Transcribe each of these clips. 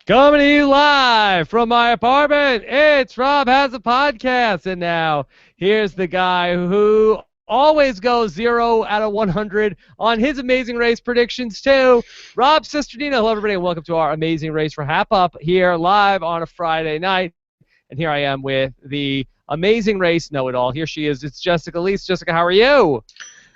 Coming to you live from my apartment, it's Rob Has a Podcast. And now, here's the guy who always goes 0 out of 100 on his Amazing Race predictions, too. Rob Cesternino. Hello, everybody, and welcome to our Amazing Race for Hap Up here live on a Friday night. And here I am with the Amazing Race know-it-all. Here she is. It's Jessica Liese. Jessica, how are you?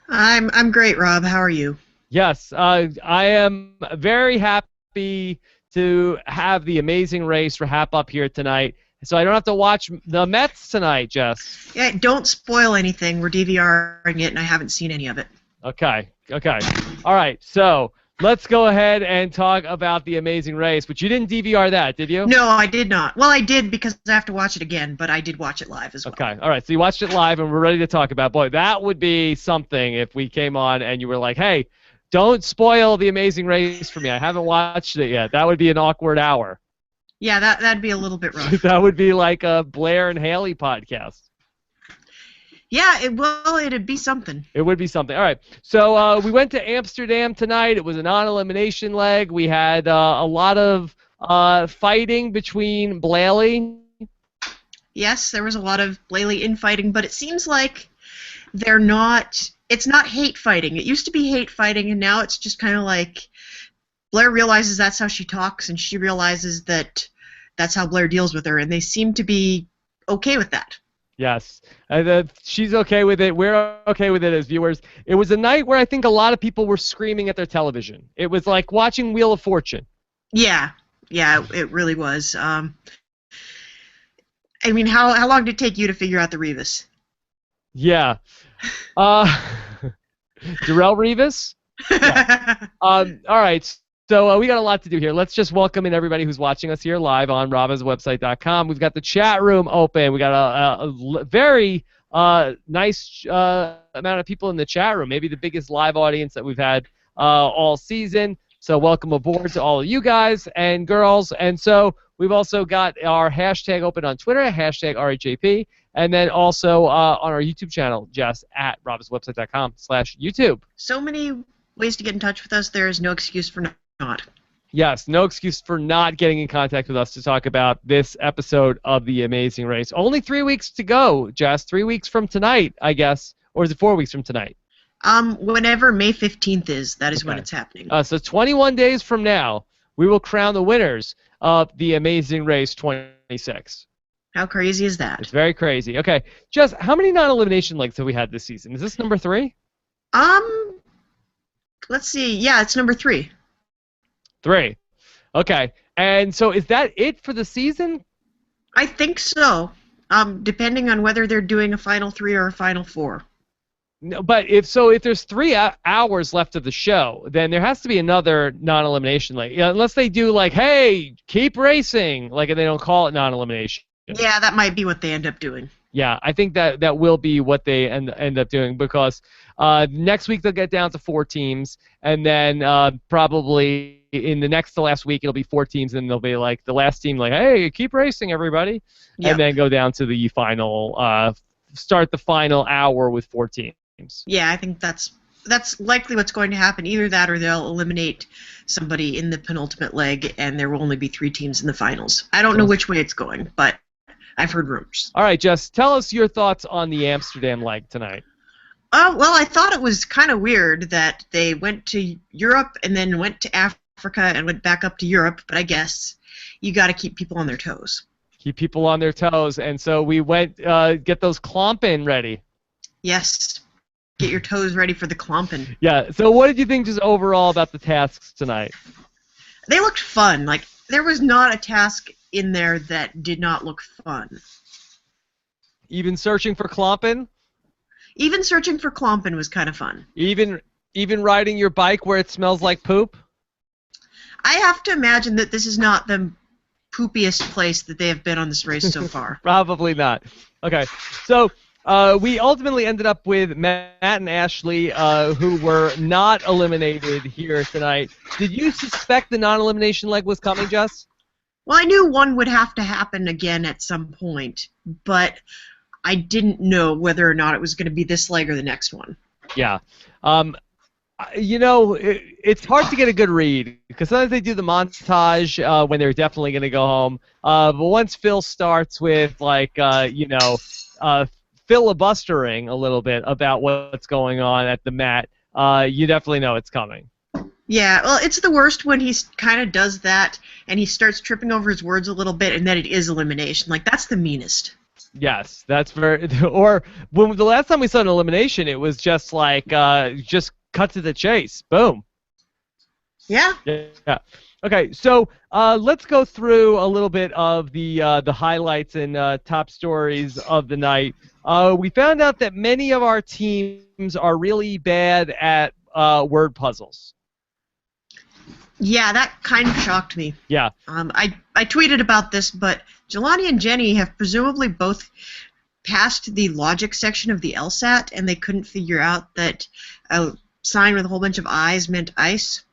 I'm great, Rob. How are you? Yes, I am very happy to have the Amazing Race for Hap Up here tonight, so I don't have to watch the Mets tonight, Jess. Yeah, don't spoil anything. We're DVRing it, and I haven't seen any of it. Okay. All right, so let's go ahead and talk about the Amazing Race, but you didn't DVR that, did you? No, I did not. Well, I did because I have to watch it again, but I did watch it live as well. Okay, all right, so you watched it live, and we're ready to talk about it. Boy, that would be something if we came on and you were like, hey, don't spoil the Amazing Race for me. I haven't watched it yet. That would be an awkward hour. Yeah, that'd be a little bit rough. That would be like a Blair and Haley podcast. Yeah, it'd be something. It would be something. All right. So we went to Amsterdam tonight. It was a non-elimination leg. We had a lot of fighting between Blaley. Yes, there was a lot of Blaley infighting, but it seems like they're not. It's not hate fighting. It used to be hate fighting, and now it's just kind of like Blair realizes that's how she talks, and she realizes that that's how Blair deals with her, and they seem to be okay with that. Yes. She's okay with it. We're okay with it as viewers. It was a night where I think a lot of people were screaming at their television. It was like watching Wheel of Fortune. Yeah, it really was. I mean, how long did it take you to figure out the Revis? Yeah. Darrelle Revis? Yeah. All right. So we got a lot to do here. Let's just welcome in everybody who's watching us here live on robhasawebsite.com. We've got the chat room open. We got a very nice amount of people in the chat room, maybe the biggest live audience that we've had all season. So welcome aboard to all of you guys and girls. And so we've also got our hashtag open on Twitter, hashtag RHAP, and then also on our YouTube channel, Jess, at robhasawebsite.com/YouTube. So many ways to get in touch with us. There is no excuse for not. Yes, no excuse for not getting in contact with us to talk about this episode of The Amazing Race. Only 3 weeks to go, Jess. 3 weeks from tonight, I guess. Or is it 4 weeks from tonight? Whenever May 15th is, that is when it's happening. So 21 days from now, we will crown the winners of The Amazing Race 26. How crazy is that? It's very crazy. Okay, Jess, how many non-elimination legs have we had this season? Is this number 3? Let's see. Yeah, it's number 3. 3. Okay. And so is that it for the season? I think so. Depending on whether they're doing a final 3 or a final 4. No, but if there's 3 hours left of the show, then there has to be another non-elimination leg. Unless they do like, hey, keep racing, like, and they don't call it non-elimination. Yeah, that might be what they end up doing. Yeah, I think that will be what they end up doing because next week they'll get down to 4 teams, and then probably in the next to last week it'll be 4 teams, and they'll be like the last team like, hey, keep racing, everybody, and then go down to the final, start the final hour with 4 teams. Yeah, I think that's likely what's going to happen. Either that or they'll eliminate somebody in the penultimate leg, and there will only be 3 teams in the finals. I don't know which way it's going, but I've heard rumors. All right, Jess, tell us your thoughts on the Amsterdam leg tonight. Well, I thought it was kind of weird that they went to Europe and then went to Africa and went back up to Europe, but I guess you got to keep people on their toes. Keep people on their toes, and so we went get those Klompen ready. Yes, get your toes ready for the Klompen. Yeah, so what did you think just overall about the tasks tonight? They looked fun. Like, there was not a task in there that did not look fun. Even searching for Klompen? Even searching for Klompen was kind of fun. Even riding your bike where it smells like poop? I have to imagine that this is not the poopiest place that they have been on this race so far. Probably not. Okay, so we ultimately ended up with Matt and Ashley, who were not eliminated here tonight. Did you suspect the non-elimination leg was coming, Jess? Well, I knew one would have to happen again at some point, but I didn't know whether or not it was going to be this leg or the next one. Yeah. It's hard to get a good read because sometimes they do the montage when they're definitely going to go home. But once Phil starts with uh, filibustering a little bit about what's going on at the mat, you definitely know it's coming. Yeah, well, it's the worst when he kind of does that and he starts tripping over his words a little bit, and then it is elimination. Like, that's the meanest. Yes, that's very. Or when the last time we saw an elimination, it was just like just cut to the chase. Boom. Yeah. Yeah. Okay, so let's go through a little bit of the highlights and top stories of the night. We found out that many of our teams are really bad at word puzzles. Yeah, that kind of shocked me. Yeah. I tweeted about this, but Jelani and Jenny have presumably both passed the logic section of the LSAT, and they couldn't figure out that a sign with a whole bunch of eyes meant ice.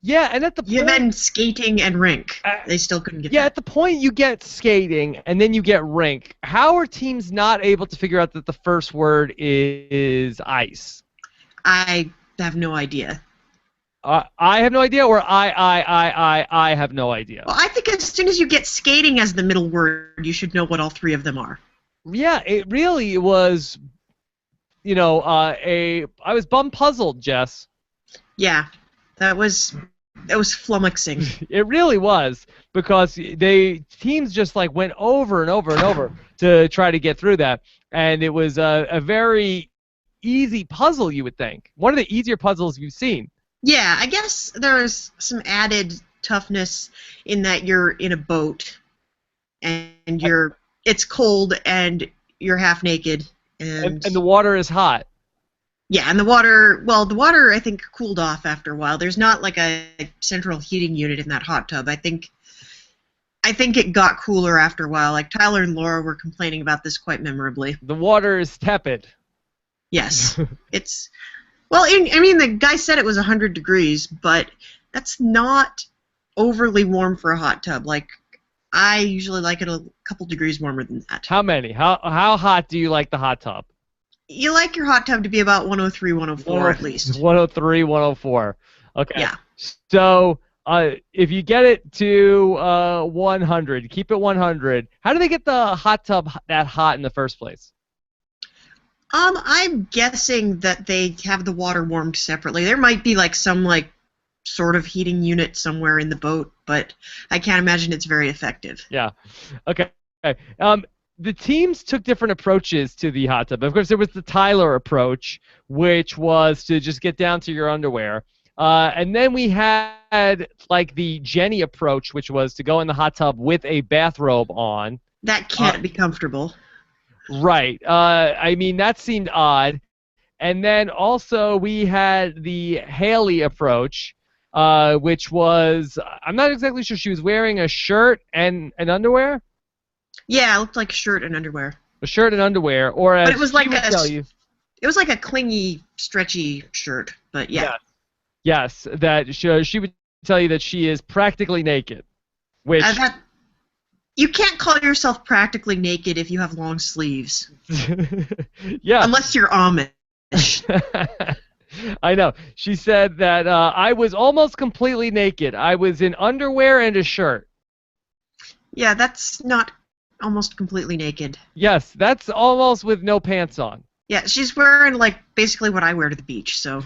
Yeah, and at the point... Yeah, then skating and rink. They still couldn't get that. Yeah, at the point you get skating, and then you get rink, how are teams not able to figure out that the first word is ice? I have no idea. I have no idea, or I have no idea. Well, I think as soon as you get skating as the middle word, you should know what all three of them are. Yeah, it really was, I was bum puzzled, Jess. Yeah, that was flummoxing. It really was, because teams just like went over and over and over to try to get through that, and it was a very easy puzzle, you would think. One of the easier puzzles you've seen. Yeah, I guess there's some added toughness in that you're in a boat and it's cold and you're half naked and the water is hot. Yeah, and the water I think cooled off after a while. There's not like a central heating unit in that hot tub. I think it got cooler after a while. Like Tyler and Laura were complaining about this quite memorably. The water is tepid. Yes. The guy said it was 100 degrees, but that's not overly warm for a hot tub. Like, I usually like it a couple degrees warmer than that. How many? How hot do you like the hot tub? You like your hot tub to be about 103, 104 at least. 103, 104. Okay. Yeah. So, if you get it to 100, keep it 100. How do they get the hot tub that hot in the first place? I'm guessing that they have the water warmed separately. There might be like some sort of heating unit somewhere in the boat, but I can't imagine it's very effective. Yeah. Okay. The teams took different approaches to the hot tub. Of course, there was the Tyler approach, which was to just get down to your underwear. And then we had like the Jenny approach, which was to go in the hot tub with a bathrobe on. That can't be comfortable. Right. That seemed odd. And then also we had the Haley approach, which was, I'm not exactly sure, she was wearing a shirt and underwear? Yeah, it looked like a shirt and underwear. A shirt and underwear, or as but it was like it was like a clingy, stretchy shirt, but yeah. Yes, that she would tell you that she is practically naked, which... You can't call yourself practically naked if you have long sleeves. Yeah. Unless you're Amish. I know. She said that I was almost completely naked. I was in underwear and a shirt. Yeah, that's not almost completely naked. Yes, that's almost with no pants on. Yeah, she's wearing basically what I wear to the beach, so...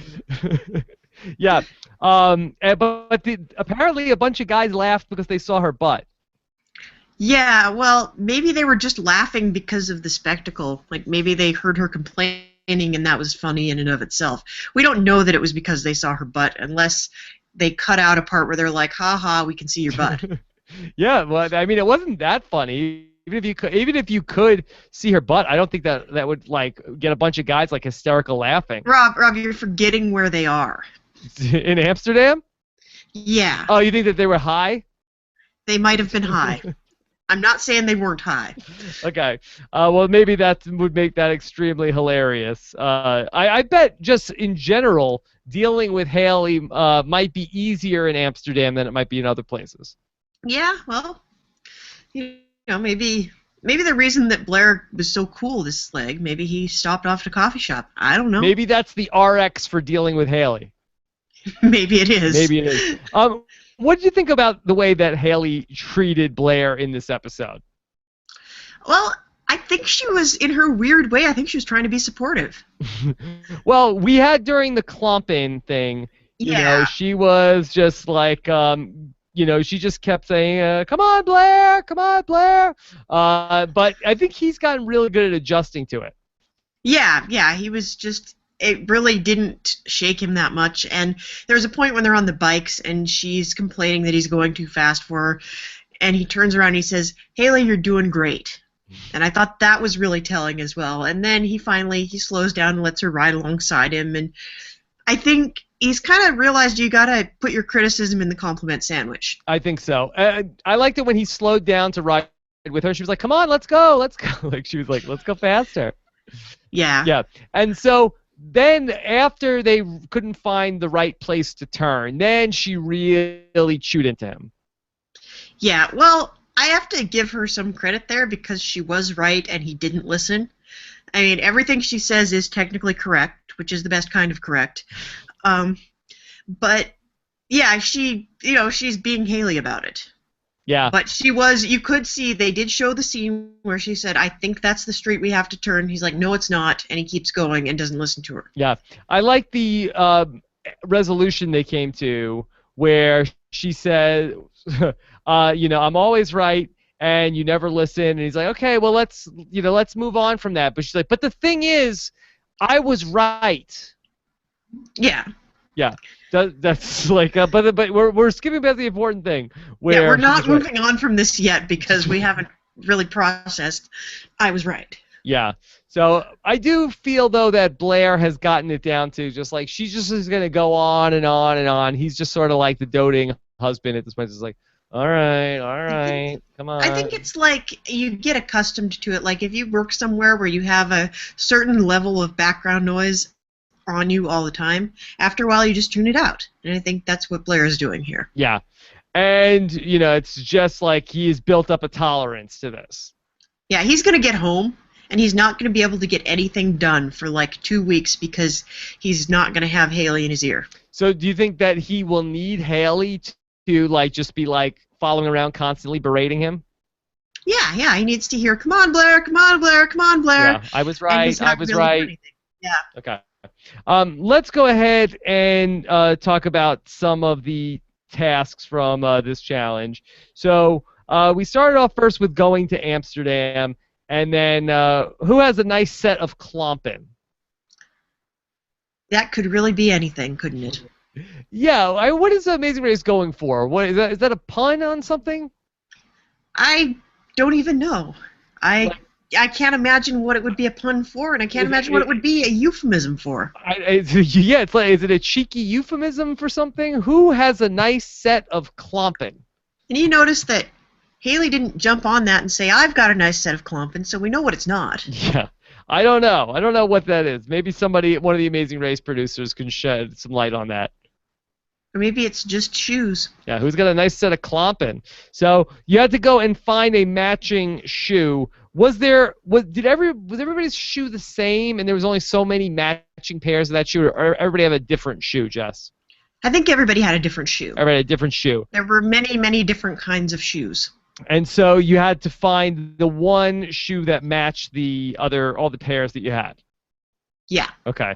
Yeah. But apparently a bunch of guys laughed because they saw her butt. Yeah, well, maybe they were just laughing because of the spectacle. Like, maybe they heard her complaining and that was funny in and of itself. We don't know that it was because they saw her butt unless they cut out a part where they're like, ha, we can see your butt. Yeah, well, it wasn't that funny. Even if you could see her butt, I don't think that would, get a bunch of guys, hysterical laughing. Rob, you're forgetting where they are. In Amsterdam? Yeah. Oh, you think that they were high? They might have been high. I'm not saying they weren't high. Okay. Well, maybe that would make that extremely hilarious. I bet just in general, dealing with Haley might be easier in Amsterdam than it might be in other places. Yeah, well, maybe maybe the reason that Blair was so cool this leg, maybe he stopped off at a coffee shop. I don't know. Maybe that's the RX for dealing with Haley. Maybe it is. Maybe it is. What did you think about the way that Haley treated Blair in this episode? Well, I think she was, in her weird way, I think she was trying to be supportive. Well, we had during the Klompin thing, you know, she was just like, you know, she just kept saying, come on, Blair, come on, Blair. But I think he's gotten really good at adjusting to it. Yeah, he was just, it really didn't shake him that much. And there's a point when they're on the bikes and she's complaining that he's going too fast for her. And he turns around and he says, Haley, you're doing great. And I thought that was really telling as well. And then he slows down and lets her ride alongside him. And I think he's kind of realized you got to put your criticism in the compliment sandwich. I think so. I liked it when he slowed down to ride with her. She was like, come on, let's go, let's go. Like, she was like, let's go faster. Yeah. And so then after they couldn't find the right place to turn, then she really chewed into him. Yeah, well, I have to give her some credit there because she was right and he didn't listen. I mean, everything she says is technically correct, which is the best kind of correct. But yeah, she's being Haley about it. Yeah. But you could see they did show the scene where she said, I think that's the street we have to turn. He's like, no, it's not. And he keeps going and doesn't listen to her. Yeah. I like the resolution they came to where she said, you know, I'm always right and you never listen. And he's like, okay, well, let's move on from that. But she's like, but the thing is, I was right. Yeah. Yeah. That's like, but we're skipping past the important thing. Where we're not moving on from this yet because we haven't really processed. I was right. Yeah. So I do feel though that Blair has gotten it down to just like she just is gonna go on and on and on. He's just sort of like the doting husband at this point. It's like, all right, come on. I think it's like you get accustomed to it. Like if you work somewhere where you have a certain level of background noise on you all the time, after a while you just tune it out. And I think that's what Blair is doing here. Yeah. And, you know, it's just like he's built up a tolerance to this. Yeah, he's going to get home, and he's not going to be able to get anything done for like 2 weeks because he's not going to have Haley in his ear. So do you think that he will need Haley to like just be like following around constantly berating him? Yeah, he needs to hear, come on, Blair, come on, Blair, come on, Blair. Yeah, I was right, I was right. Yeah. Okay. Let's go ahead and talk about some of the tasks from this challenge. So we started off first with going to Amsterdam, and then who has a nice set of Klompin? That could really be anything, couldn't it? Yeah, what is Amazing Race going for? What is that? Is that a pun on something? I don't even know. I can't imagine what it would be a pun for, and I can't imagine what it would be a euphemism for. It's like, is it a cheeky euphemism for something? Who has a nice set of Klompin? And you notice that Haley didn't jump on that and say, I've got a nice set of Klompin, so we know what it's not. Yeah. I don't know. I don't know what that is. Maybe one of the Amazing Race producers can shed some light on that. Or maybe it's just shoes. Yeah, who's got a nice set of Klompin? So you had to go and find a matching shoe. Was everybody's shoe the same, and there was only so many matching pairs of that shoe, or everybody have a different shoe, Jess? I think everybody had a different shoe. Everybody had a different shoe. There were many, many different kinds of shoes. And so you had to find the one shoe that matched all the pairs that you had. Yeah. Okay.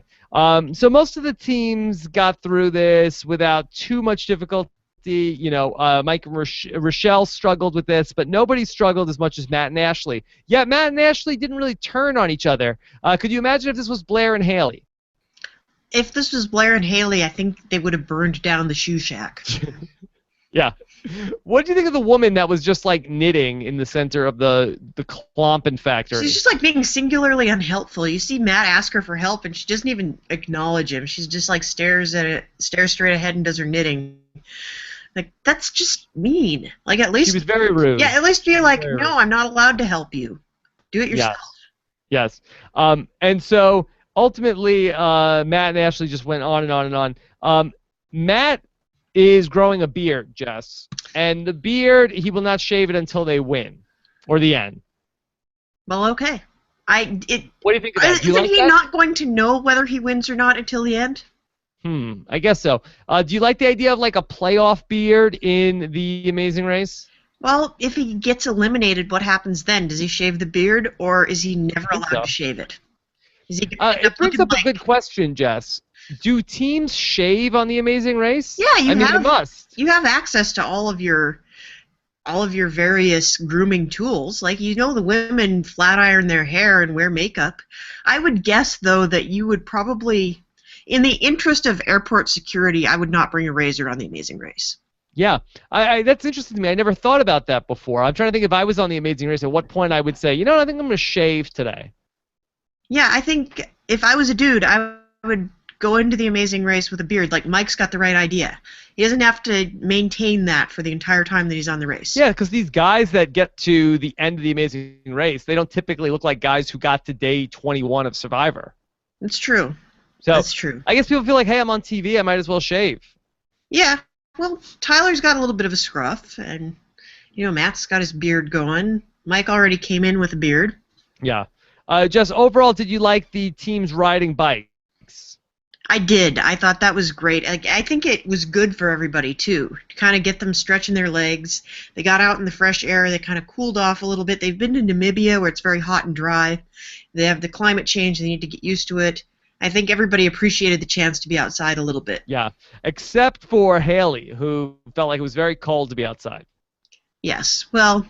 So most of the teams got through this without too much difficulty. You know, Mike and Rochelle struggled with this, but nobody struggled as much as Matt and Ashley. Yeah, Matt and Ashley didn't really turn on each other. Could you imagine if this was Blair and Haley? If this was Blair and Haley, I think they would have burned down the shoe shack. Yeah. What do you think of the woman that was just like knitting in the center of the Klompin factory? She's just like being singularly unhelpful. You see Matt ask her for help, and she doesn't even acknowledge him. She's just like stares straight ahead and does her knitting. Like, that's just mean. Like, at least she was very rude. Yeah, at least be like, no, I'm not allowed to help you. Do it yourself. Yes. And so ultimately, Matt and Ashley just went on and on and on. Matt is growing a beard, Jess, and the beard, he will not shave it until they win, or the end. Well, okay. What do you think of that? Do you Isn't like he that? not going to know whether he wins or not until the end? I guess so. Do you like the idea of like a playoff beard in the Amazing Race? Well, if he gets eliminated, what happens then? Does he shave the beard, or is he never I think allowed to so. shave it? Is he going to end up It brings looking up a like? good question, Jess. Do teams shave on the Amazing Race? Yeah, I mean, they must. you have access to all of your various grooming tools. Like, the women flat iron their hair and wear makeup. I would guess, though, that you would probably, in the interest of airport security, I would not bring a razor on the Amazing Race. Yeah, that's interesting to me. I never thought about that before. I'm trying to think if I was on the Amazing Race, at what point I would say, you know what, I think I'm going to shave today. Yeah, I think if I was a dude, I would go into the Amazing Race with a beard. Like, Mike's got the right idea. He doesn't have to maintain that for the entire time that he's on the race. Yeah, because these guys that get to the end of the Amazing Race, they don't typically look like guys who got to day 21 of Survivor. It's true. So That's true. I guess people feel like, hey, I'm on TV, I might as well shave. Yeah. Well, Tyler's got a little bit of a scruff, and Matt's got his beard going. Mike already came in with a beard. Yeah. Just overall, did you like the teams riding bikes? I did. I thought that was great. I think it was good for everybody too, to kind of get them stretching their legs. They got out in the fresh air. They kind of cooled off a little bit. They've been to Namibia where it's very hot and dry. They have the climate change. They need to get used to it. I think everybody appreciated the chance to be outside a little bit. Yeah, except for Haley, who felt like it was very cold to be outside. Yes. Well,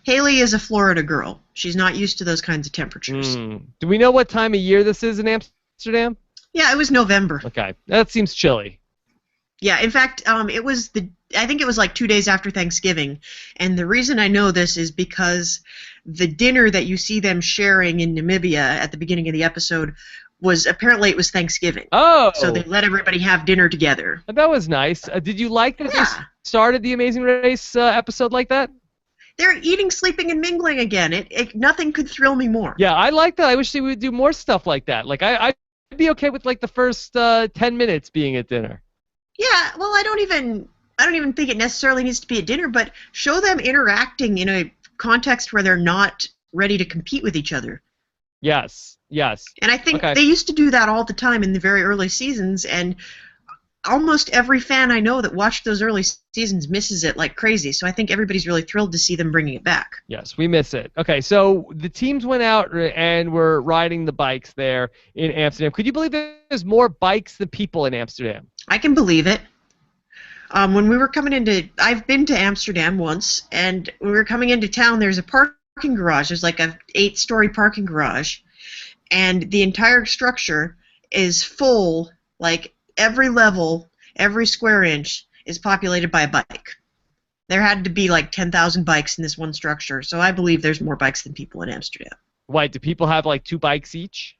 Haley is a Florida girl. She's not used to those kinds of temperatures. Do we know what time of year this is in Amsterdam? Yeah, it was November. Okay, that seems chilly. Yeah, in fact, I think it was like 2 days after Thanksgiving, and the reason I know this is because the dinner that you see them sharing in Namibia at the beginning of the episode apparently it was Thanksgiving. Oh! So they let everybody have dinner together. That was nice. Did you like that they started the Amazing Race episode like that? They're eating, sleeping, and mingling again. Nothing could thrill me more. Yeah, I like that. I wish they would do more stuff like that. Like I'd be okay with like the first 10 minutes being at dinner. Yeah, well, I don't even think it necessarily needs to be at dinner, but show them interacting in a context where they're not ready to compete with each other. Yes. And I think they used to do that all the time in the very early seasons, and almost every fan I know that watched those early seasons misses it like crazy, so I think everybody's really thrilled to see them bringing it back. Yes, we miss it. Okay, so the teams went out and were riding the bikes there in Amsterdam. Could you believe there's more bikes than people in Amsterdam? I can believe it. When we were coming I've been to Amsterdam once, and when we were coming into town, there's a parking garage. There's like a 8-story parking garage, and the entire structure is full, like every level, every square inch is populated by a bike. There had to be like 10,000 bikes in this one structure, so I believe there's more bikes than people in Amsterdam. Why, do people have like 2 bikes each?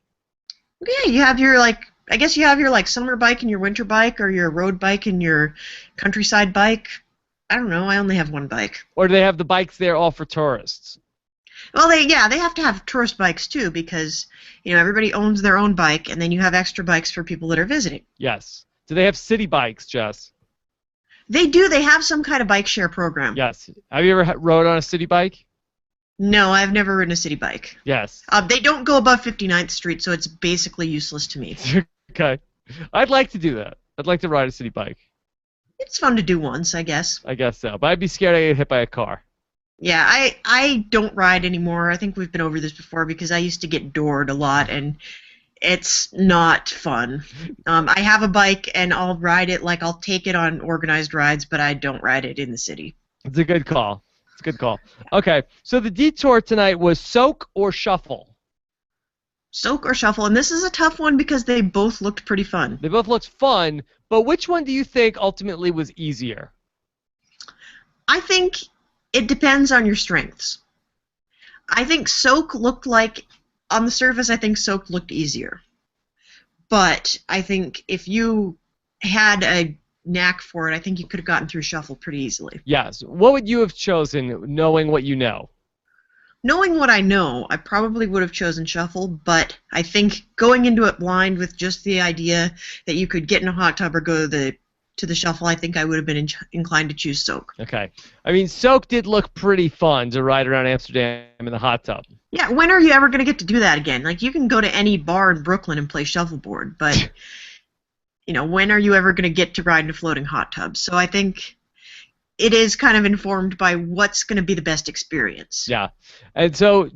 Yeah, you have your summer bike and your winter bike, or your road bike and your countryside bike. I don't know, I only have one bike. Or do they have the bikes there all for tourists? Well, they have to have tourist bikes too, because everybody owns their own bike, and then you have extra bikes for people that are visiting. Yes. Do they have city bikes, Jess? They do. They have some kind of bike share program. Yes. Have you ever rode on a city bike? No, I've never ridden a city bike. Yes. They don't go above 59th Street, so it's basically useless to me. Okay. I'd like to do that. I'd like to ride a city bike. It's fun to do once, I guess. I guess so. But I'd be scared I'd get hit by a car. Yeah, I don't ride anymore. I think we've been over this before, because I used to get doored a lot, and it's not fun. I have a bike, and I'll ride it, like I'll take it on organized rides, but I don't ride it in the city. It's a good call. It's a good call. Okay, so the detour tonight was soak or shuffle? Soak or shuffle, and this is a tough one because they both looked pretty fun. They both looked fun, but which one do you think ultimately was easier? I think it depends on your strengths. I think soak looked like, on the surface, I think soak looked easier. But I think if you had a knack for it, I think you could have gotten through shuffle pretty easily. Yes. What would you have chosen, knowing what you know? Knowing what I know, I probably would have chosen shuffle, but I think going into it blind with just the idea that you could get in a hot tub or go to the shuffle, I think I would have been inclined to choose soak. Okay. I mean, soak did look pretty fun to ride around Amsterdam in the hot tub. Yeah, when are you ever going to get to do that again? Like, you can go to any bar in Brooklyn and play shuffleboard, but, when are you ever going to get to ride in a floating hot tub? So I think it is kind of informed by what's going to be the best experience. Yeah. And so,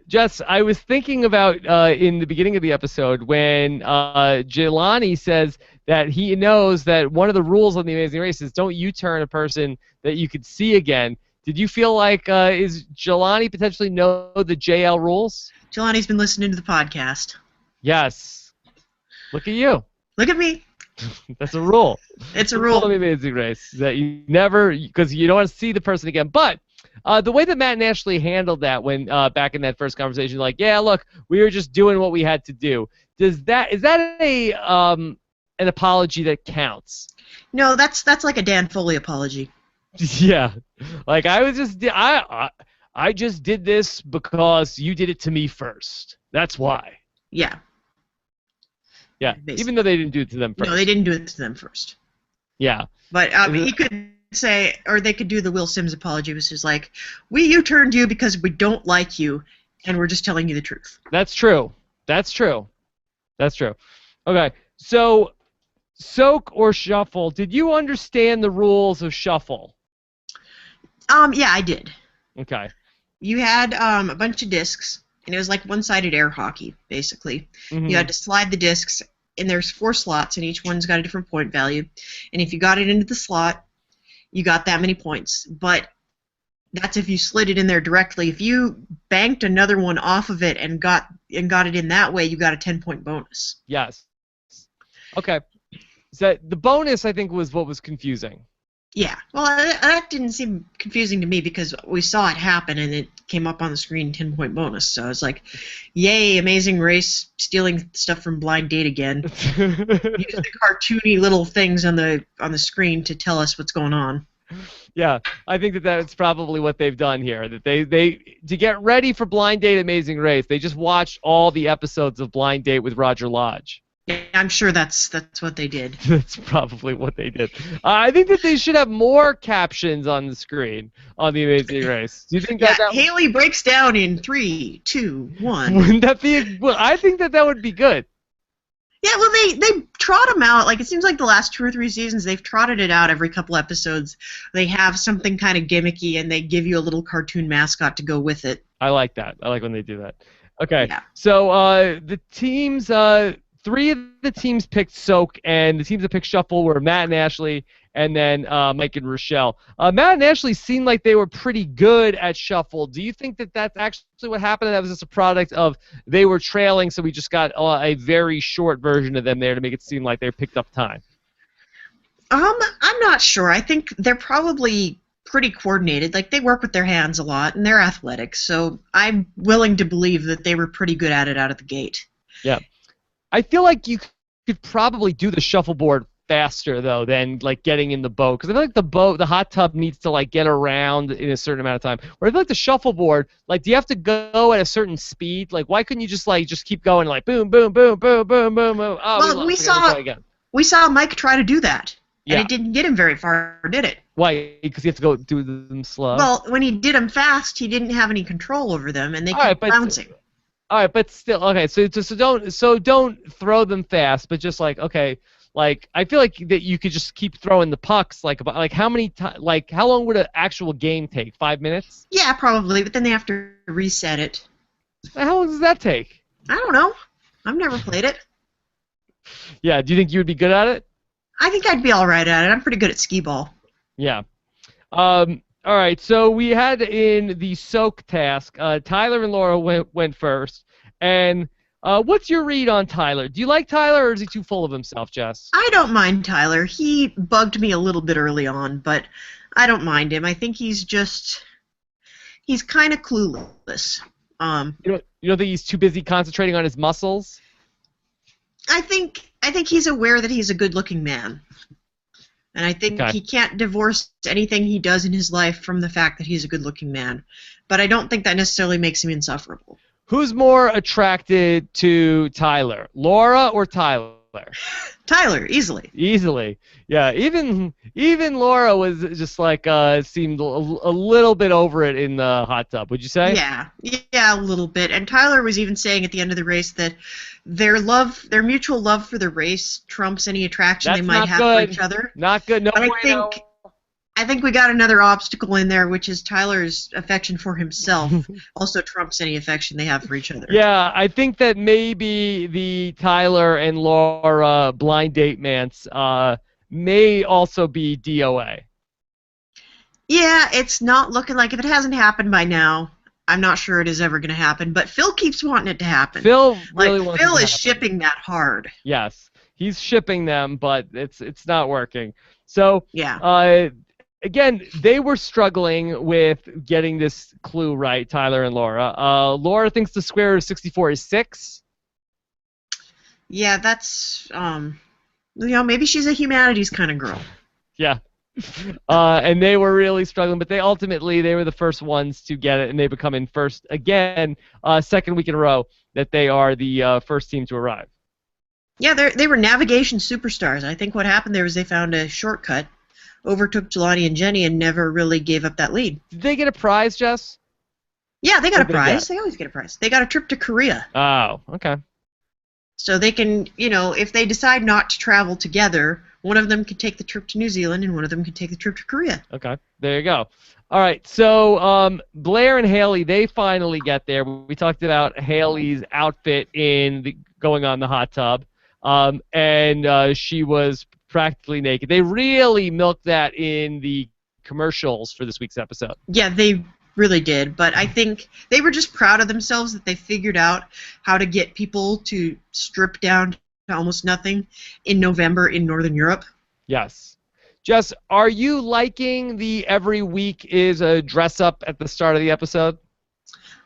Jess, I was thinking about in the beginning of the episode when Jelani says that he knows that one of the rules on The Amazing Race is don't U-turn a person that you could see again. Did you feel like, is Jelani potentially know the JL rules? Jelani's been listening to the podcast. Yes. Look at you. Look at me. That's a rule. It's a rule. Of The Amazing Race that you never, because you don't want to see the person again. But the way that Matt and Ashley handled that when back in that first conversation, like, yeah, look, we were just doing what we had to do. Is that an apology that counts? No, that's like a Dan Foley apology. Yeah, like I just did this because you did it to me first. That's why. Yeah. Yeah, basically. Even though they didn't do it to them first. No, they didn't do it to them first. Yeah. But he could say, or they could do the Will Sims apology, which is like, we U-turned you because we don't like you, and we're just telling you the truth. That's true. That's true. That's true. Okay, so soak or shuffle. Did you understand the rules of shuffle? Yeah, I did. Okay. You had a bunch of discs, and it was like one-sided air hockey, basically. Mm-hmm. You had to slide the discs, and there's 4 slots, and each one's got a different point value. And if you got it into the slot, you got that many points. But that's if you slid it in there directly. If you banked another one off of it and got it in that way, you got a 10-point bonus. Yes. Okay. So the bonus, I think, was what was confusing. Yeah. Well, that didn't seem confusing to me because we saw it happen and it came up on the screen 10-point bonus. So I was like, yay, Amazing Race stealing stuff from Blind Date again. Use the cartoony little things on the screen to tell us what's going on. Yeah, I think that's probably what they've done here. That they to get ready for Blind Date Amazing Race, they just watched all the episodes of Blind Date with Roger Lodge. Yeah, I'm sure that's what they did. That's probably what they did. I think that they should have more captions on the screen on The Amazing Race. Do you think that Haley breaks down in 3, 2, 1. Wouldn't that be? Well, I think that would be good. Yeah, well, they trot them out. Like, it seems like the last 2 or 3 seasons, they've trotted it out every couple episodes. They have something kind of gimmicky, and they give you a little cartoon mascot to go with it. I like that. I like when they do that. Okay, yeah. So the teams, 3 of the teams picked Soak, and the teams that picked Shuffle were Matt and Ashley, and then Mike and Rochelle. Matt and Ashley seemed like they were pretty good at Shuffle. Do you think that that's actually what happened? And that was just a product of they were trailing, so we just got a very short version of them there to make it seem like they picked up time? I'm not sure. I think they're probably pretty coordinated. Like, they work with their hands a lot, and they're athletic, so I'm willing to believe that they were pretty good at it out of the gate. Yeah. I feel like you could probably do the shuffleboard faster though than like getting in the boat, because I feel like the hot tub needs to like get around in a certain amount of time. Where I feel like the shuffleboard, like, do you have to go at a certain speed? Like, why couldn't you just keep going like boom, boom, boom, boom, boom, boom, boom? Oh, well, we saw Mike try to do that, and it didn't get him very far, did it? Why? Because you have to go do them slow. Well, when he did them fast, he didn't have any control over them, and they kept bouncing. All right, but still, okay. So don't throw them fast, but just like, okay, like, I feel like that you could just keep throwing the pucks. Like how many how long would an actual game take? 5 minutes? Yeah, probably. But then they have to reset it. How long does that take? I don't know. I've never played it. Yeah. Do you think you would be good at it? I think I'd be all right at it. I'm pretty good at skee ball. Yeah. All right, so we had in the soak task, Tyler and Laura went first. And what's your read on Tyler? Do you like Tyler, or is he too full of himself, Jess? I don't mind Tyler. He bugged me a little bit early on, but I don't mind him. I think he's kind of clueless. You don't think he's too busy concentrating on his muscles? I think he's aware that he's a good-looking man. And I think he can't divorce anything he does in his life from the fact that he's a good-looking man. But I don't think that necessarily makes him insufferable. Who's more attracted to Tyler, Laura or Tyler? Tyler, easily. Easily. Yeah, even Laura was just like seemed a little bit over it in the hot tub, would you say? Yeah, a little bit. And Tyler was even saying at the end of the race that their mutual love for the race trumps any attraction they might have for each other. Not good. No but bueno. I think we got another obstacle in there, which is Tyler's affection for himself also trumps any affection they have for each other. Yeah, I think that maybe the Tyler and Laura blind date mance may also be DOA. Yeah, it's not looking like, if it hasn't happened by now, I'm not sure it is ever going to happen, but Phil keeps wanting it to happen. Phil really wants it to Phil is happen. shipping that hard. Yes, he's shipping them, but it's not working. So yeah. Again, they were struggling with getting this clue right, Tyler and Laura. Laura thinks the square root of 64 is 6. Yeah, that's, maybe she's a humanities kind of girl. Yeah. And they were really struggling, but they were the first ones to get it, and they become in first again, second week in a row that they are the first team to arrive. Yeah, they were navigation superstars. I think what happened there was they found a shortcut, overtook Jelani and Jenny, and never really gave up that lead. Did they get a prize, Jess? Yeah, they got a prize. They always get a prize. They got a trip to Korea. Oh, okay. So they can, if they decide not to travel together, one of them can take the trip to New Zealand and one of them can take the trip to Korea. Okay, there you go. All right, so Blair and Haley, they finally get there. We talked about Haley's outfit going on the hot tub, and she was practically naked. They really milked that in the commercials for this week's episode. Yeah, they really did, but I think they were just proud of themselves that they figured out how to get people to strip down to almost nothing in November in Northern Europe. Yes. Jess, are you liking the every week is a dress up at the start of the episode?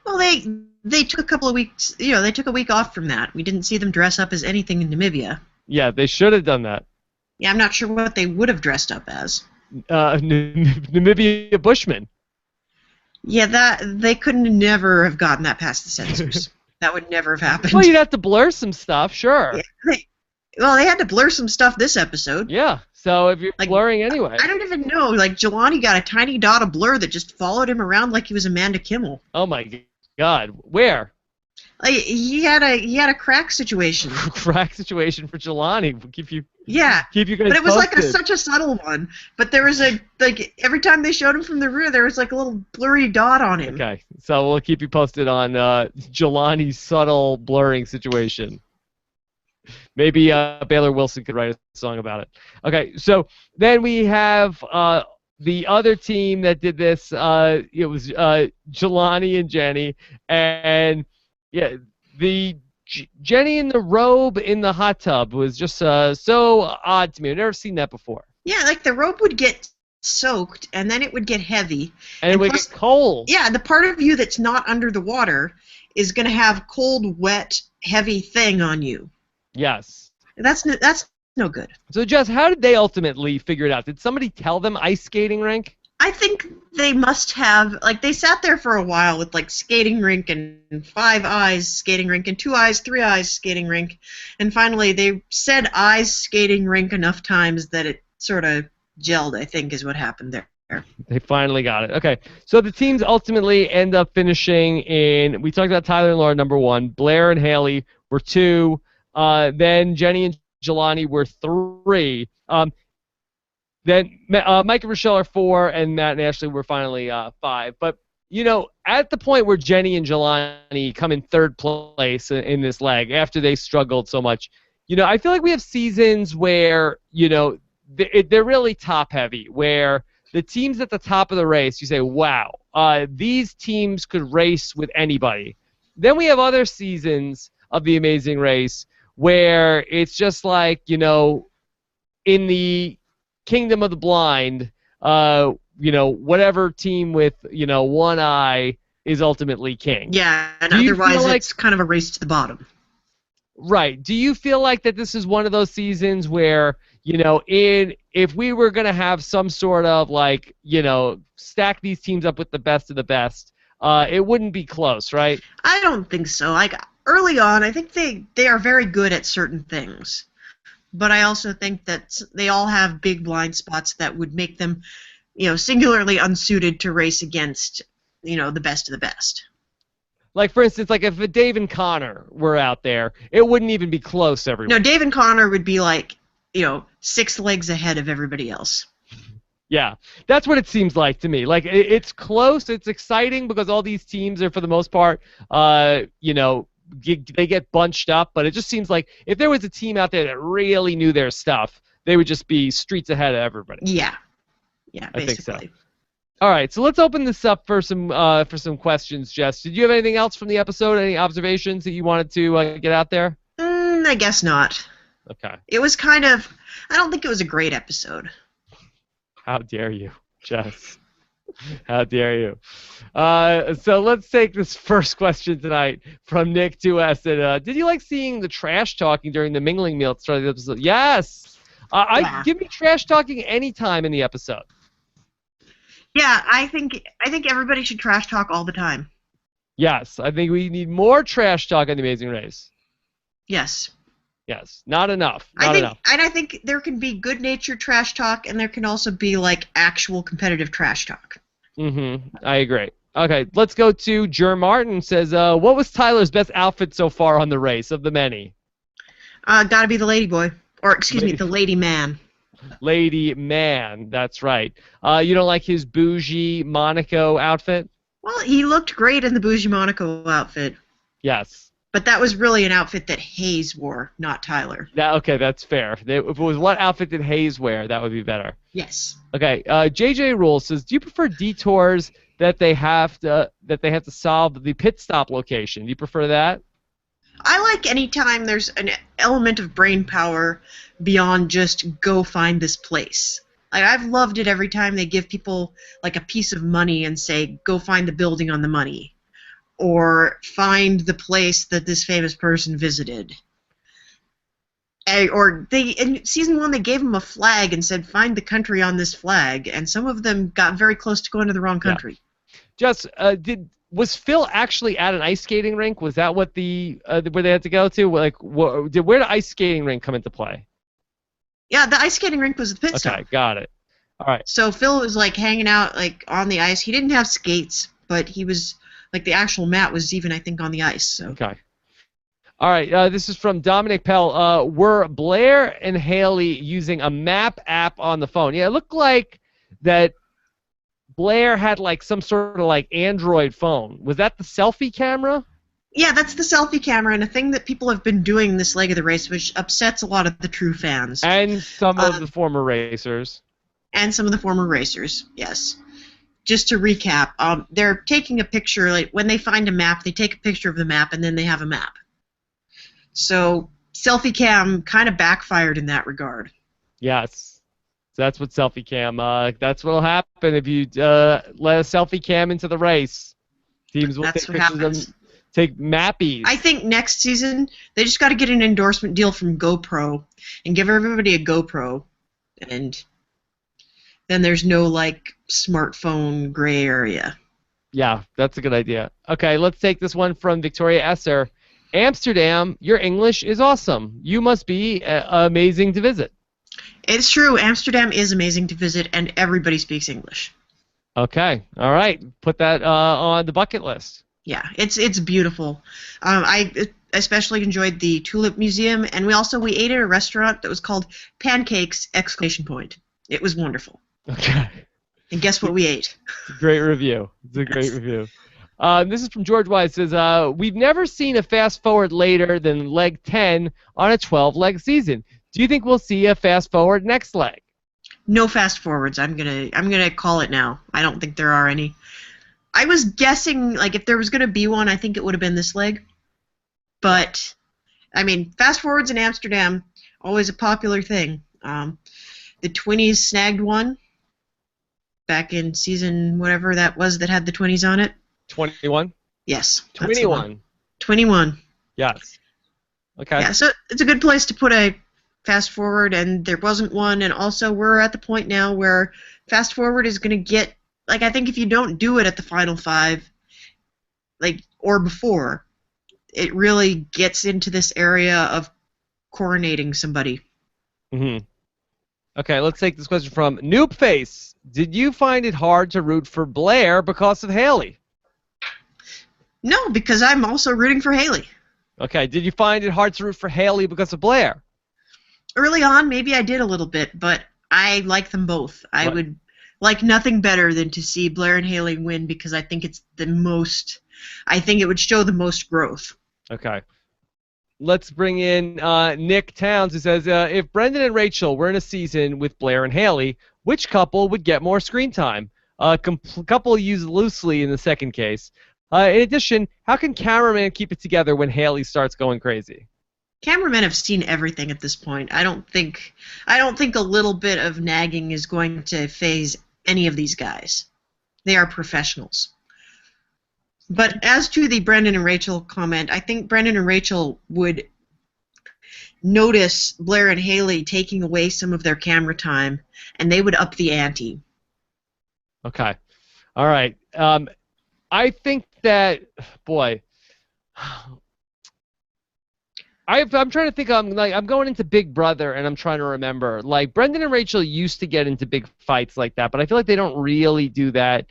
Well, they took a couple of weeks, they took a week off from that. We didn't see them dress up as anything in Namibia. Yeah, they should have done that. Yeah, I'm not sure what they would have dressed up as. Namibia Bushmen. Yeah, they couldn't never have gotten that past the censors. That would never have happened. Well, you'd have to blur some stuff, sure. Yeah, they had to blur some stuff this episode. Yeah, so if you're blurring anyway. I don't even know. Jelani got a tiny dot of blur that just followed him around like he was Amanda Kimmel. Oh my God, where? He had a crack situation. Crack situation for Jelani. Keep you guys but it was posted. such a subtle one. But there was every time they showed him from the rear, there was a little blurry dot on him. Okay, so we'll keep you posted on Jelani's subtle blurring situation. Maybe Baylor Wilson could write a song about it. Okay, so then we have the other team that did this. It was Jelani and Jenny, and yeah, the Jenny in the robe in the hot tub was just so odd to me. I've never seen that before. Yeah, the robe would get soaked, and then it would get heavy. And it would get cold. Yeah, the part of you that's not under the water is going to have cold, wet, heavy thing on you. Yes. That's no good. So, Jess, how did they ultimately figure it out? Did somebody tell them ice skating rink? I think they must have, they sat there for a while with, skating rink and 5 eyes skating rink and 2 eyes, 3 eyes skating rink. And finally, they said eyes skating rink enough times that it sort of gelled, I think, is what happened there. They finally got it. Okay, so the teams ultimately end up finishing in, we talked about Tyler and Laura, number 1. Blair and Haley were 2. Then Jenny and Jelani were 3. Then Mike and Rochelle are 4, and Matt and Ashley were finally 5. But, at the point where Jenny and Jelani come in 3rd place in this leg, after they struggled so much, I feel like we have seasons where, they're really top-heavy, where the teams at the top of the race, you say, wow, these teams could race with anybody. Then we have other seasons of The Amazing Race where it's just in the Kingdom of the Blind, whatever team with, 1 eye is ultimately king. Yeah, and otherwise it's kind of a race to the bottom. Right. Do you feel like that this is one of those seasons where, if we were going to have some sort of stack these teams up with the best of the best, it wouldn't be close, right? I don't think so. Early on, I think they are very good at certain things. but I also think that they all have big blind spots that would make them, singularly unsuited to race against, the best of the best. Like, for instance, like if Dave and Connor were out there, it wouldn't even be close every No, week. Dave and Connor would be like, 6 legs ahead of everybody else. Yeah, that's what it seems like to me. Like it's close, it's exciting because all these teams are for the most part, they get bunched up. But it just seems like if there was a team out there that really knew their stuff, they would just be streets ahead of everybody. Yeah, basically. I think so. All right, so let's open this up for some questions, Jess. Did you have anything else from the episode? Any observations that you wanted to get out there? I guess not. Okay. It was I don't think it was a great episode. How dare you, Jess? How dare you? So let's take this first question tonight from Nick 2S. Did you like seeing the trash talking during the mingling meal at the start of the episode? Yes. Give me trash talking anytime in the episode. Yeah, I think everybody should trash talk all the time. Yes, I think we need more trash talk on The Amazing Race. Yes. Yes, not enough. And I think there can be good-natured trash talk, and there can also be like actual competitive trash talk. I agree. Okay, let's go to Jer Martin. Says, what was Tyler's best outfit so far on the race of the many? Gotta be the lady boy, or excuse me, the lady man. Lady man, that's right. You don't like his bougie Monaco outfit? Well, he looked great in the bougie Monaco outfit. Yes. But that was really an outfit that Hayes wore, not Tyler. Okay, that's fair. If it was what outfit did Hayes wear, that would be better. Yes. Okay. JJ Rule says, do you prefer detours that they have to solve the pit stop location? Do you prefer that? I like any time there's an element of brain power beyond just go find this place. Like, I've loved it every time they give people like a piece of money and say, go find the building on the money. Or find the place that this famous person visited. Or in season 1 they gave them a flag and said, find the country on this flag, and some of them got very close to going to the wrong country. Yeah. Just was Phil actually at an ice skating rink? Was that what where they had to go to? Like, where did ice skating rink come into play? Yeah, the ice skating rink was the pit stop. Okay, got it. All right. So Phil was like hanging out like on the ice. He didn't have skates, but he was. Like, the actual mat was even, I think, on the ice. So. Okay. All right. This is from Dominic Pell. Were Blair and Haley using a map app on the phone? Yeah, it looked like that Blair had, like, some sort of, like, Android phone. Was that the selfie camera? Yeah, that's the selfie camera, and a thing that people have been doing this leg of the race, which upsets a lot of the true fans. And some of the former racers. And some of the former racers, yes. Just to recap, they're taking a picture, like when they find a map, they take a picture of the map, and then they have a map. So selfie cam kind of backfired in that regard. Yes. So that's what selfie cam, that's what'll happen if you let a selfie cam into the race. Teams will take pictures of take mappies. I think next season, they just got to get an endorsement deal from GoPro and give everybody a GoPro, and then there's no, like, smartphone gray area. Yeah, that's a good idea. Okay, let's take this one from Victoria Esser. Amsterdam, your English is awesome. You must be amazing to visit. It's true. Amsterdam is amazing to visit, and everybody speaks English. Okay, all right. Put that on the bucket list. Yeah, it's beautiful. I especially enjoyed the Tulip Museum, and we ate at a restaurant that was called Pancakes! It was wonderful. Okay. And guess what we ate? It's a great review. It's a great review. This is from George Wise. It says, we've never seen a fast forward later than leg 10 on a 12-leg season. Do you think we'll see a fast forward next leg? No fast forwards. I'm gonna call it now. I don't think there are any. I was guessing, like, if there was gonna be one, I think it would have been this leg. But I mean, fast forwards in Amsterdam, always a popular thing. The Twinnies snagged one back in season whatever that was that had the 20s on it. 21? Yes. 21. 21. Yes. Okay. Yeah, so it's a good place to put a fast forward, and there wasn't one, and also we're at the point now where fast forward is going to get, like, I think if you don't do it at the final 5, like, or before, it really gets into this area of coronating somebody. Hmm. Okay, let's take this question from Noobface. Did you find it hard to root for Blair because of Haley? No, because I'm also rooting for Haley. Okay, did you find it hard to root for Haley because of Blair? Early on, maybe I did a little bit, but I like them both. I What? would like nothing better than to see Blair and Haley win because I think it's the most. I think it would show the most growth. Okay. Let's bring in Nick Towns, who says, if Brendan and Rachel were in a season with Blair and Haley, which couple would get more screen time? Couple used loosely in the second case. In addition, how can cameraman keep it together when Haley starts going crazy? Cameramen have seen everything at this point. I don't think a little bit of nagging is going to phase any of these guys. They are professionals. But as to the Brendan and Rachel comment, I think Brendan and Rachel would notice Blair and Haley taking away some of their camera time, and they would up the ante. Okay. All right. I think that, boy, I'm trying to think. I'm going into Big Brother, and I'm trying to remember. Like Brendan and Rachel used to get into big fights like that, but I feel like they don't really do that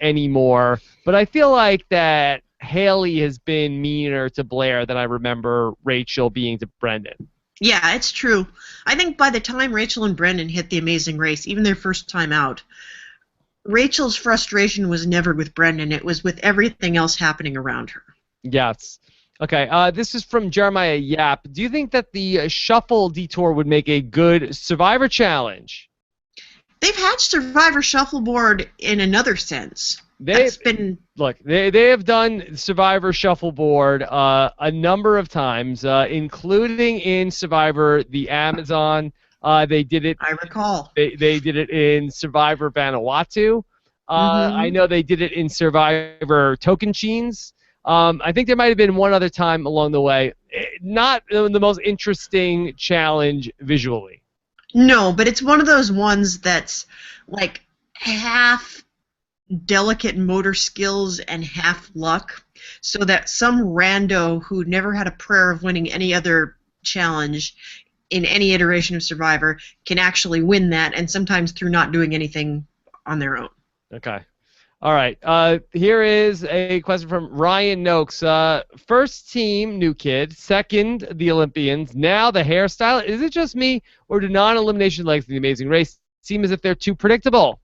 anymore. But I feel like that Haley has been meaner to Blair than I remember Rachel being to Brendan. Yeah, it's true. I think by the time Rachel and Brendan hit The Amazing Race, even their first time out, Rachel's frustration was never with Brendan. It was with everything else happening around her. Yes. Okay. This is from Jeremiah Yap. Do you think that the Shuffle detour would make a good Survivor challenge? They've had Survivor Shuffleboard in another sense. They have done Survivor Shuffleboard a number of times, including in Survivor the Amazon. They did it. I recall. They did it in Survivor Vanuatu. I know they did it in Survivor Tocantins. I think there might have been one other time along the way. Not the most interesting challenge visually. No, but it's one of those ones that's like half delicate motor skills and half luck, so that some rando who never had a prayer of winning any other challenge in any iteration of Survivor can actually win that, and sometimes through not doing anything on their own. Okay. All right. Here is a question from Ryan Noakes. First team, new kid. Second, the Olympians. Now the hairstyle. Is it just me, or do non-elimination legs in the Amazing Race seem as if they're too predictable?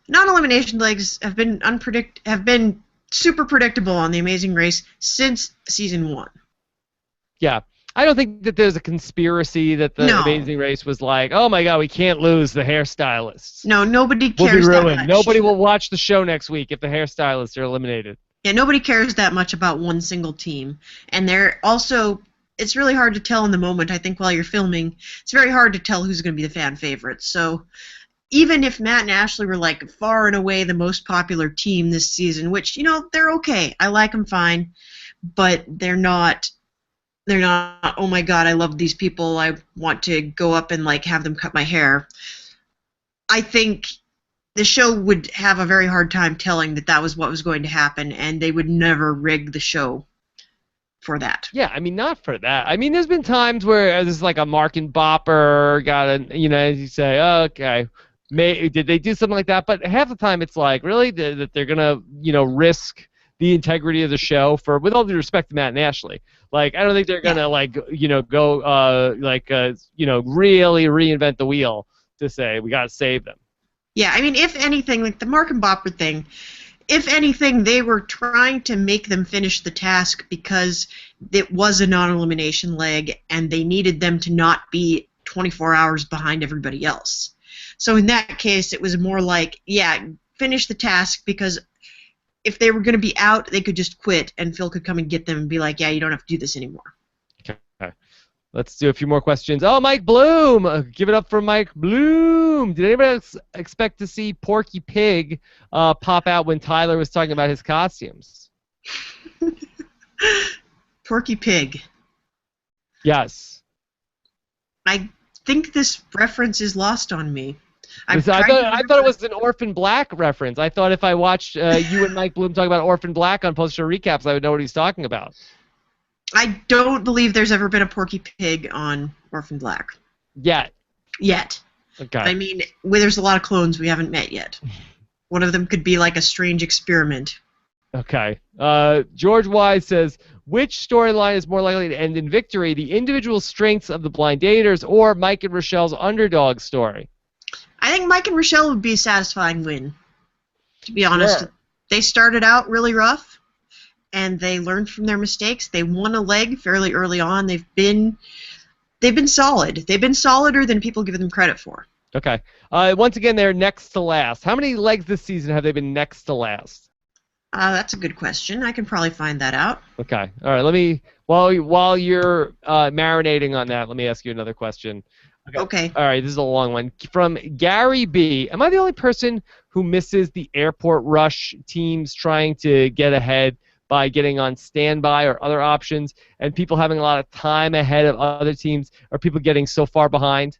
Non-elimination legs have been super predictable on The Amazing Race since season 1. Yeah. I don't think that there's a conspiracy that the Amazing Race was like, oh my God, we can't lose the hairstylists. No, nobody cares we'll be ruined. that much. Nobody will watch the show next week if the hairstylists are eliminated. Yeah, nobody cares that much about one single team. And they're also, it's really hard to tell in the moment. I think while you're filming, it's very hard to tell who's going to be the fan favorite. So even if Matt and Ashley were like far and away the most popular team this season, which, they're okay. I like them fine, but they're not, oh my God, I love these people. I want to go up and have them cut my hair. I think the show would have a very hard time telling that was what was going to happen, and they would never rig the show for that. Yeah, I mean, not for that. I mean, there's been times where there's like a Mark and Bopper got as you say, oh, okay, did they do something like that? But half the time it's like, really, that they're going to, risk the integrity of the show with all due respect to Matt and Ashley. Like, I don't think they're going to, go, really reinvent the wheel to say, we got to save them. Yeah, I mean, if anything, like the Mark and Bopper thing, if anything, they were trying to make them finish the task because it was a non-elimination leg, and they needed them to not be 24 hours behind everybody else. So in that case, it was more like, yeah, finish the task, because if they were going to be out, they could just quit, and Phil could come and get them and be like, yeah, you don't have to do this anymore. Okay. Let's do a few more questions. Oh, Mike Bloom. Give it up for Mike Bloom. Did anybody else expect to see Porky Pig pop out when Tyler was talking about his costumes? Porky Pig. Yes. I think this reference is lost on me. I thought it was an Orphan Black reference. I thought if I watched you and Mike Bloom talk about Orphan Black on post-show recaps, I would know what he's talking about. I don't believe there's ever been a Porky Pig on Orphan Black. Yet. Yet. Okay. I mean, there's a lot of clones we haven't met yet. One of them could be like a strange experiment. Okay. George Wise says, which storyline is more likely to end in victory, the individual strengths of the blind daters or Mike and Rochelle's underdog story? I think Mike and Rochelle would be a satisfying win, to be honest. Sure. They started out really rough, and they learned from their mistakes. They won a leg fairly early on. They've been solid. They've been solider than people give them credit for. Okay. Once again, they're next to last. How many legs this season have they been next to last? That's a good question. I can probably find that out. Okay. All right. Let me while you're marinating on that, let me ask you another question. Okay. All right. This is a long one from Gary B. Am I the only person who misses the airport rush teams trying to get ahead by getting on standby or other options, and people having a lot of time ahead of other teams, or people getting so far behind?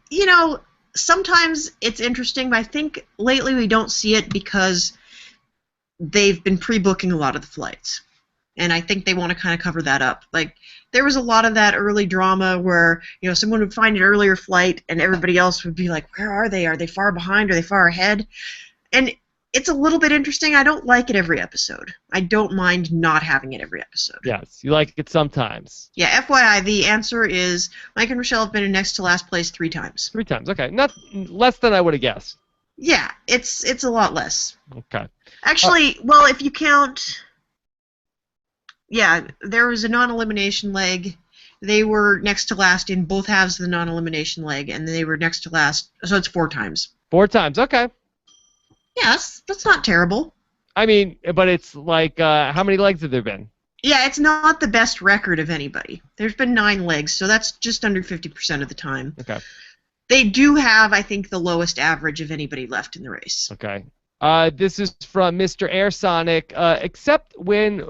You know, sometimes it's interesting, but I think lately we don't see it because they've been pre-booking a lot of the flights. And I think they want to kind of cover that up. Like, there was a lot of that early drama where, you know, someone would find an earlier flight and everybody else would be like, where are they? Are they far behind? Are they far ahead? And it's a little bit interesting. I don't like it every episode. I don't mind not having it every episode. Yes, you like it sometimes. Yeah, FYI, the answer is Mike and Rochelle have been in next to last place 3 times. 3 times, okay. Not less than I would have guessed. Yeah, it's a lot less. Okay. Actually, well, if you count... Yeah, there was a non-elimination leg. They were next to last in both halves of the non-elimination leg, and they were next to last, so it's 4 times. 4 times, okay. Yes, that's not terrible. I mean, but it's like, how many legs have there been? Yeah, it's not the best record of anybody. There's been 9 legs, so that's just under 50% of the time. Okay. They do have, I think, the lowest average of anybody left in the race. Okay. This is from Mr. Air Sonic. Except when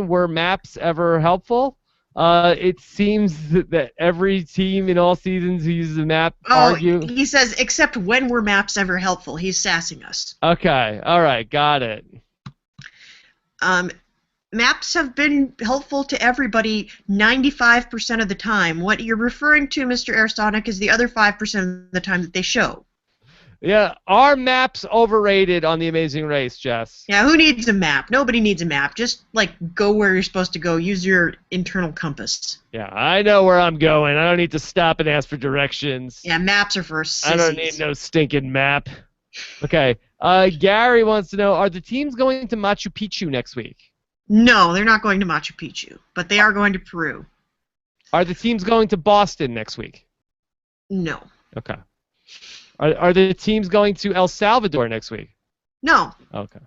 were maps ever helpful? It seems that every team in all seasons who uses a map argue. He says, except when were maps ever helpful? He's sassing us. Okay, all right, got it. Maps have been helpful to everybody 95% of the time. What you're referring to, Mr. Airstonic, is the other 5% of the time that they show. Yeah, are maps overrated on The Amazing Race, Jess? Yeah, who needs a map? Nobody needs a map. Just, like, go where you're supposed to go. Use your internal compass. Yeah, I know where I'm going. I don't need to stop and ask for directions. Yeah, maps are for sissies. I don't need no stinking map. Okay, Gary wants to know, are the teams going to Machu Picchu next week? No, they're not going to Machu Picchu, but they are going to Peru. Are the teams going to Boston next week? No. Okay. Are the teams going to El Salvador next week? No. Okay.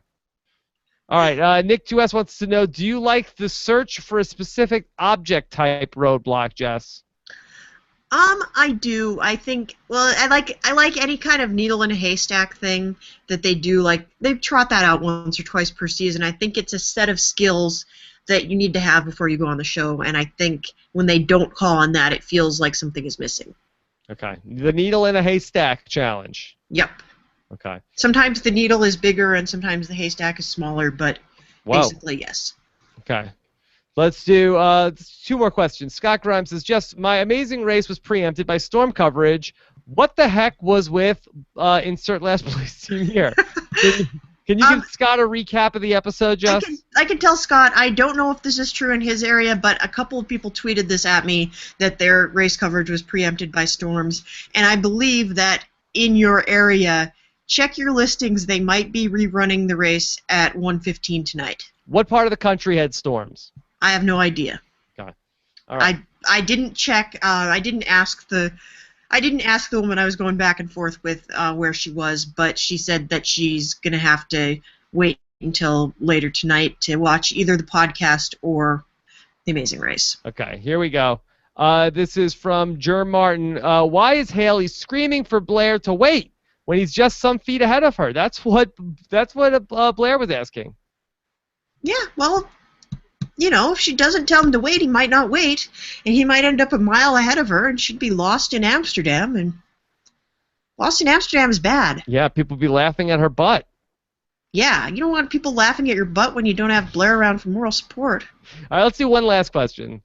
All right. Nick 2S wants to know, do you like the search for a specific object type roadblock, Jess? I do. I think. Well, I like any kind of needle in a haystack thing that they do. Like they trot that out once or twice per season. I think it's a set of skills that you need to have before you go on the show. And I think when they don't call on that, it feels like something is missing. Okay. The needle in a haystack challenge. Yep. Okay. Sometimes the needle is bigger and sometimes the haystack is smaller, but basically yes. Okay. Let's do 2 more questions. Scott Grimes says, Jess, my Amazing Race was preempted by storm coverage. What the heck was with insert last place team here? Can you give Scott a recap of the episode, Jess? I can tell Scott, I don't know if this is true in his area, but a couple of people tweeted this at me, that their race coverage was preempted by storms. And I believe that in your area, check your listings. They might be rerunning the race at 1:15 tonight. What part of the country had storms? I have no idea. Okay. All right. I didn't check. I didn't ask the woman I was going back and forth with where she was, but she said that she's going to have to wait until later tonight to watch either the podcast or The Amazing Race. Okay, here we go. This is from Jerm Martin. Why is Haley screaming for Blair to wait when he's just some feet ahead of her? That's what Blair was asking. Yeah, well, you know, if she doesn't tell him to wait, he might not wait, and he might end up a mile ahead of her, and she'd be lost in Amsterdam, and lost in Amsterdam is bad. Yeah, people be laughing at her butt. Yeah, you don't want people laughing at your butt when you don't have Blair around for moral support. All right, let's do one last question.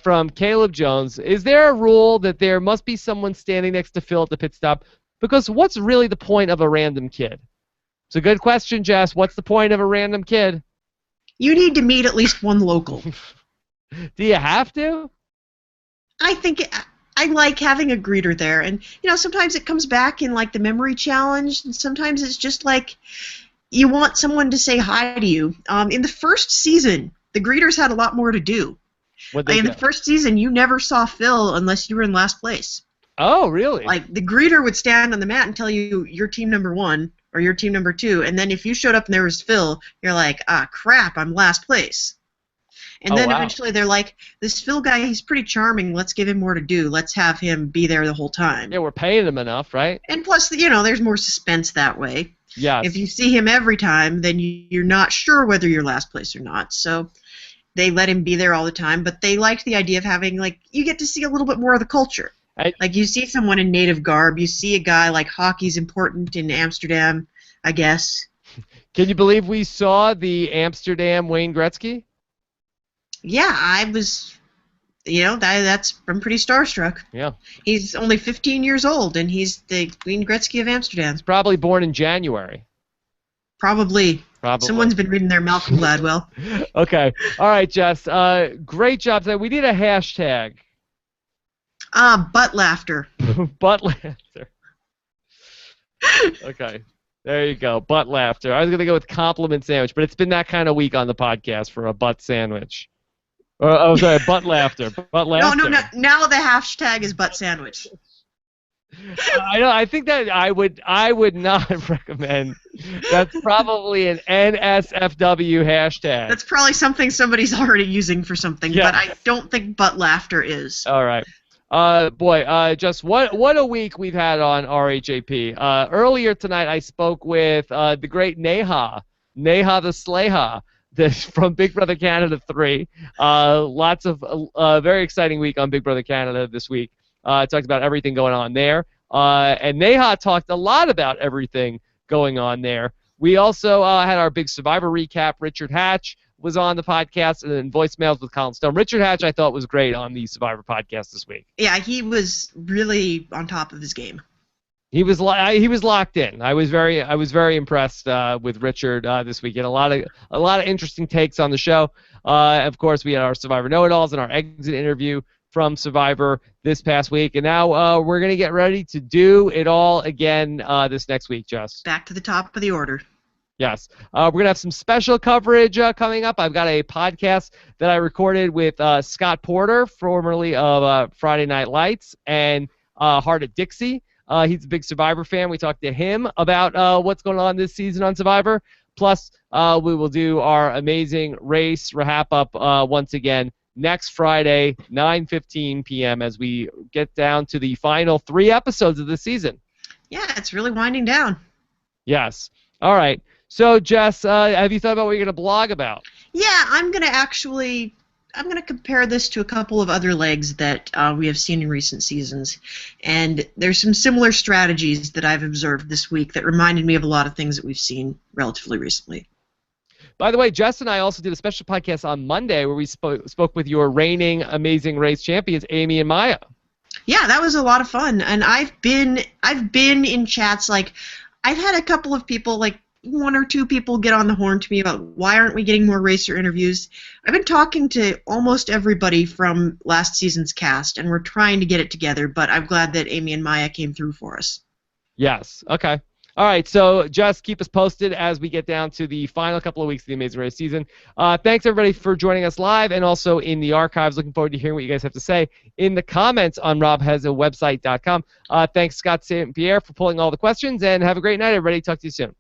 From Caleb Jones. Is there a rule that there must be someone standing next to Phil at the pit stop? Because what's really the point of a random kid? It's a good question, Jess. What's the point of a random kid? You need to meet at least one local. Do you have to? I think I like having a greeter there, and sometimes it comes back in like the memory challenge, and sometimes it's just like you want someone to say hi to you. In the first season, the greeters had a lot more to do. In the first season, you never saw Phil unless you were in last place. Oh, really? Like the greeter would stand on the mat and tell you you're team number 1 or you're team number 2, and then if you showed up and there was Phil, you're like, ah, crap, I'm last place. And then eventually they're like, this Phil guy, he's pretty charming. Let's give him more to do. Let's have him be there the whole time. Yeah, we're paying him enough, right? And plus, there's more suspense that way. Yes. If you see him every time, then you're not sure whether you're last place or not. So they let him be there all the time, but they liked the idea of having, like, you get to see a little bit more of the culture. Like, you see someone in native garb. You see a guy like hockey's important in Amsterdam, I guess. Can you believe we saw the Amsterdam Wayne Gretzky? Yeah, I was, I'm pretty starstruck. Yeah. He's only 15 years old, and he's the Wayne Gretzky of Amsterdam. He's probably born in January. Probably. Someone's been reading their Malcolm Gladwell. Okay. All right, Jess. Great job today. We need a hashtag. Butt laughter. Butt laughter. Okay. There you go. Butt laughter. I was going to go with compliment sandwich, but it's been that kind of week on the podcast for a butt sandwich. Sorry, butt laughter. Butt laughter. No. Now the hashtag is butt sandwich. I think that I would not recommend. That's probably an NSFW hashtag. That's probably something somebody's already using for something, but I don't think butt laughter is. All right. Just what a week we've had on RHAP. Earlier tonight I spoke with the great Neha the Slaha, from Big Brother Canada 3. Lots of very exciting week on Big Brother Canada this week. Talked about everything going on there. And Neha talked a lot about everything going on there. We also had our big Survivor recap. Richard Hatch was on the podcast, and then voicemails with Colin Stone. Richard Hatch, I thought, was great on the Survivor podcast this week. Yeah, he was really on top of his game. He was locked in. I was very impressed with Richard this week. He had a lot of interesting takes on the show. Of course, we had our Survivor Know-It-Alls and our exit interview from Survivor this past week, and now we're gonna get ready to do it all again this next week, Jess. Back to the top of the order. Yes. We're going to have some special coverage coming up. I've got a podcast that I recorded with Scott Porter, formerly of Friday Night Lights, and Heart at Dixie. He's a big Survivor fan. We talked to him about what's going on this season on Survivor. Plus, we will do our amazing race wrap-up once again next Friday, 9:15 p.m., as we get down to the final 3 episodes of the season. Yeah, it's really winding down. Yes. All right. So, Jess, have you thought about what you're going to blog about? Yeah, I'm going to compare this to a couple of other legs that we have seen in recent seasons. And there's some similar strategies that I've observed this week that reminded me of a lot of things that we've seen relatively recently. By the way, Jess and I also did a special podcast on Monday where we spoke with your reigning Amazing Race champions, Amy and Maya. Yeah, that was a lot of fun. And I've been in chats, like, I've had a couple of people, like, 1 or 2 people get on the horn to me about why aren't we getting more racer interviews. I've been talking to almost everybody from last season's cast, and we're trying to get it together, but I'm glad that Amy and Maya came through for us. Yes. Okay. All right, so just keep us posted as we get down to the final couple of weeks of the Amazing Race season. Thanks, everybody, for joining us live and also in the archives. Looking forward to hearing what you guys have to say in the comments on robhasawebsite.com. Thanks, Scott St. Pierre, for pulling all the questions, and have a great night, everybody. Talk to you soon.